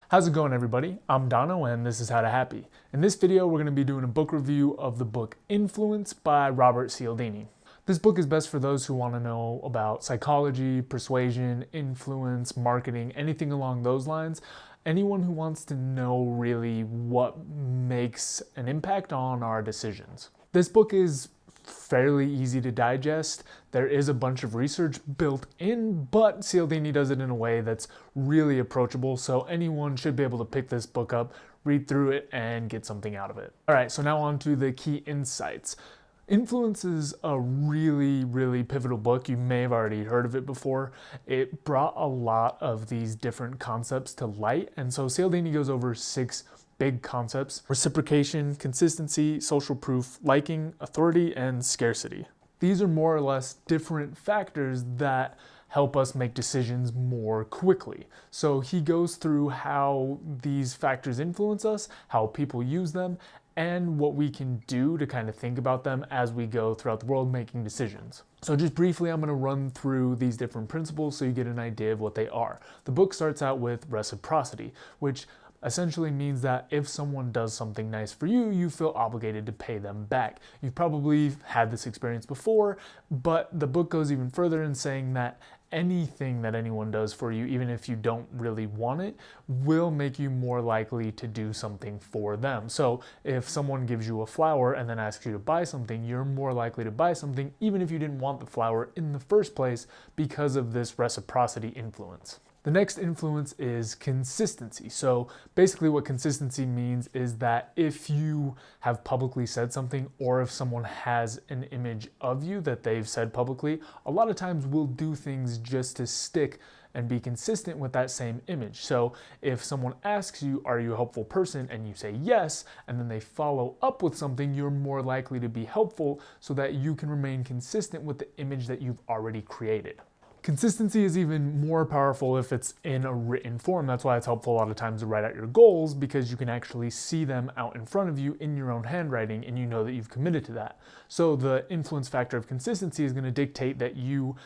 How's it going, everybody? I'm Dono and this is How to Happy. In this video, we're going to be doing a book review of the book Influence by Robert Cialdini. This book is best for those who want to know about psychology, persuasion, influence, marketing, anything along those lines. Anyone who wants to know really what makes an impact on our decisions. This book is fairly easy to digest. There is a bunch of research built in, but Cialdini does it in a way that's really approachable, so anyone should be able to pick this book up, read through it, and get something out of it. All right, so now on to the key insights. Influence is a really pivotal book. You may have already heard of it before. It brought a lot of these different concepts to light, and so Cialdini goes over 6 big concepts: reciprocation, consistency, social proof, liking, authority, and scarcity. These are more or less different factors that help us make decisions more quickly. So he goes through how these factors influence us, how people use them, and what we can do to kind of think about them as we go throughout the world making decisions. So just briefly, I'm going to run through these different principles so you get an idea of what they are. The book starts out with reciprocity, which essentially means that if someone does something nice for you, you feel obligated to pay them back. You've probably had this experience before, but the book goes even further in saying that anything that anyone does for you, even if you don't really want it, will make you more likely to do something for them. So if someone gives you a flower and then asks you to buy something, you're more likely to buy something even if you didn't want the flower in the first place because of this reciprocity influence. The next influence is consistency. So basically what consistency means is that if you have publicly said something, or if someone has an image of you that they've said publicly, a lot of times we'll do things just to stick and be consistent with that same image. So if someone asks you, are you a helpful person? And you say yes, and then they follow up with something, you're more likely to be helpful so that you can remain consistent with the image that you've already created. Consistency is even more powerful if it's in a written form. That's why it's helpful a lot of times to write out your goals, because you can actually see them out in front of you in your own handwriting and you know that you've committed to that. So the influence factor of consistency is going to dictate that you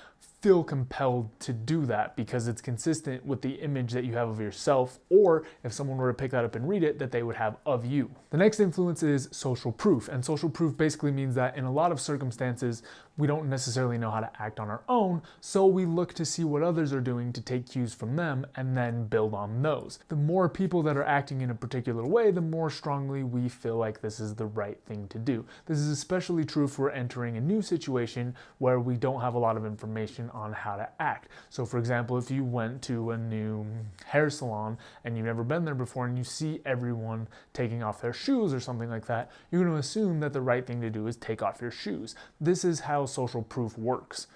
feel compelled to do that because it's consistent with the image that you have of yourself, or if someone were to pick that up and read it, that they would have of you. The next influence is social proof, and social proof basically means that in a lot of circumstances we don't necessarily know how to act on our own, so we look to see what others are doing to take cues from them and then build on those. The more people that are acting in a particular way, the more strongly we feel like this is the right thing to do. This is especially true if we're entering a new situation where we don't have a lot of information on how to act. So for example, if you went to a new hair salon and you've never been there before and you see everyone taking off their shoes or something like that, you're going to assume that the right thing to do is take off your shoes. This is how social proof works.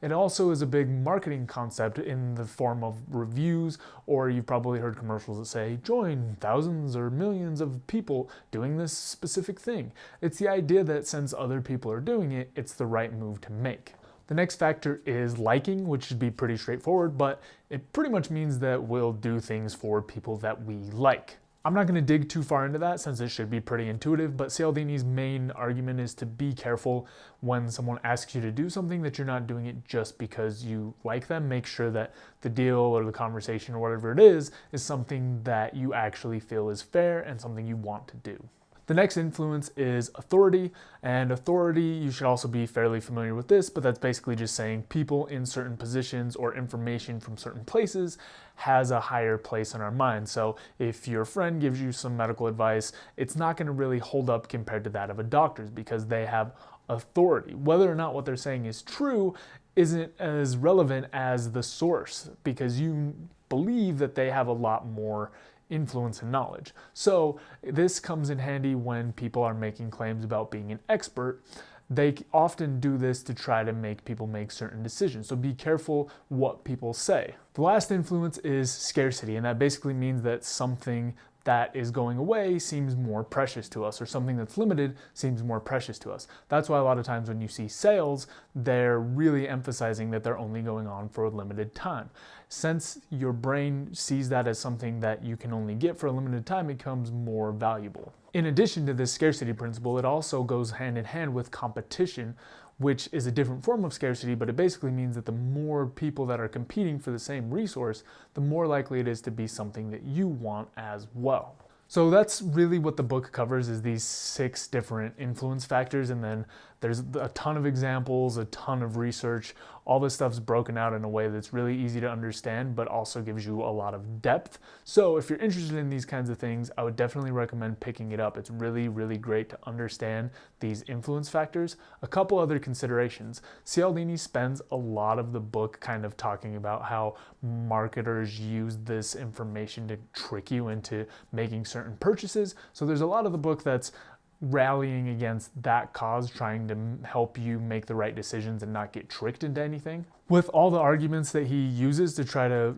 It also is a big marketing concept in the form of reviews, or you've probably heard commercials that say, join thousands or millions of people doing this specific thing. It's the idea that since other people are doing it, it's the right move to make. The next factor is liking, which should be pretty straightforward, but it pretty much means that we'll do things for people that we like. I'm not going to dig too far into that since it should be pretty intuitive, but Cialdini's main argument is to be careful when someone asks you to do something that you're not doing it just because you like them. Make sure that the deal or the conversation or whatever it is something that you actually feel is fair and something you want to do. The next influence is authority, and authority, you should also be fairly familiar with this, but that's basically just saying people in certain positions or information from certain places has a higher place in our mind. So if your friend gives you some medical advice, it's not going to really hold up compared to that of a doctor's because they have authority. Whether or not what they're saying is true isn't as relevant as the source, because you believe that they have a lot more influence and knowledge. So this comes in handy when people are making claims about being an expert. They often do this to try to make people make certain decisions. So be careful what people say. The last influence is scarcity, and that basically means that something that is going away seems more precious to us, or something that's limited seems more precious to us. That's why a lot of times when you see sales, they're really emphasizing that they're only going on for a limited time. Since your brain sees that as something that you can only get for a limited time, it becomes more valuable. In addition to this scarcity principle, it also goes hand in hand with competition, which is a different form of scarcity, but it basically means that the more people that are competing for the same resource, the more likely it is to be something that you want as well. So that's really what the book covers, is these 6 different influence factors, and then there's a ton of examples, a ton of research. All this stuff's broken out in a way that's really easy to understand, but also gives you a lot of depth. So if you're interested in these kinds of things, I would definitely recommend picking it up. It's really, really great to understand these influence factors. A couple other considerations. Cialdini spends a lot of the book kind of talking about how marketers use this information to trick you into making certain purchases. So there's a lot of the book that's rallying against that cause, trying to help you make the right decisions and not get tricked into anything. With all the arguments that he uses to try to,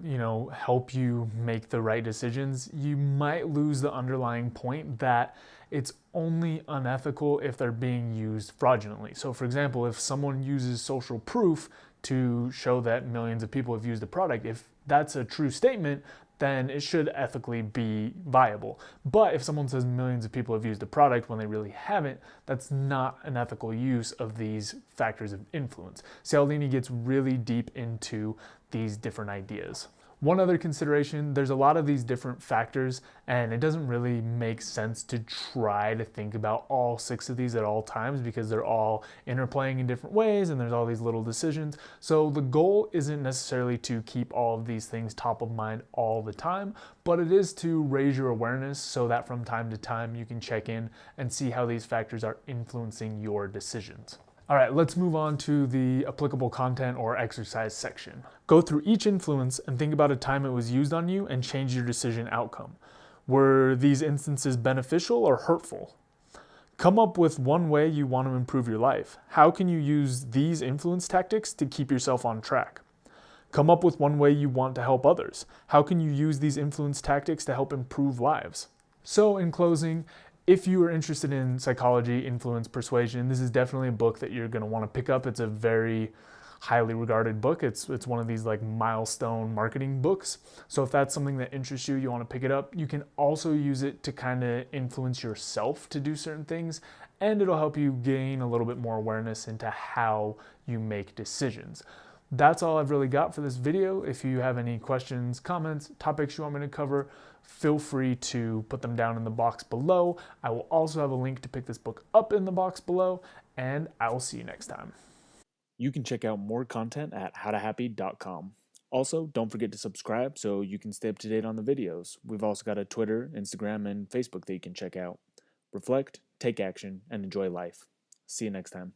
help you make the right decisions, you might lose the underlying point that it's only unethical if they're being used fraudulently. So for example, if someone uses social proof to show that millions of people have used the product, if that's a true statement, then it should ethically be viable. But if someone says millions of people have used the product when they really haven't, that's not an ethical use of these factors of influence. Cialdini gets really deep into these different ideas. One other consideration, there's a lot of these different factors, and it doesn't really make sense to try to think about all 6 of these at all times because they're all interplaying in different ways and there's all these little decisions. So the goal isn't necessarily to keep all of these things top of mind all the time, but it is to raise your awareness so that from time to time you can check in and see how these factors are influencing your decisions. All right, let's move on to the applicable content or exercise section. Go through each influence and think about a time it was used on you and change your decision outcome. Were these instances beneficial or hurtful? Come up with one way you want to improve your life. How can you use these influence tactics to keep yourself on track? Come up with one way you want to help others. How can you use these influence tactics to help improve lives? So in closing, if you are interested in psychology, influence, persuasion, this is definitely a book that you're going to want to pick up. It's a very highly regarded book. It's one of these like milestone marketing books. So if that's something that interests you, you want to pick it up. You can also use it to kind of influence yourself to do certain things, and it'll help you gain a little bit more awareness into how you make decisions. That's all I've really got for this video. If you have any questions, comments, topics you want me to cover, feel free to put them down in the box below. I will also have a link to pick this book up in the box below, and I will see you next time. You can check out more content at howtohappy.com. Also, don't forget to subscribe so you can stay up to date on the videos. We've also got a Twitter, Instagram, and Facebook that you can check out. Reflect, take action, and enjoy life. See you next time.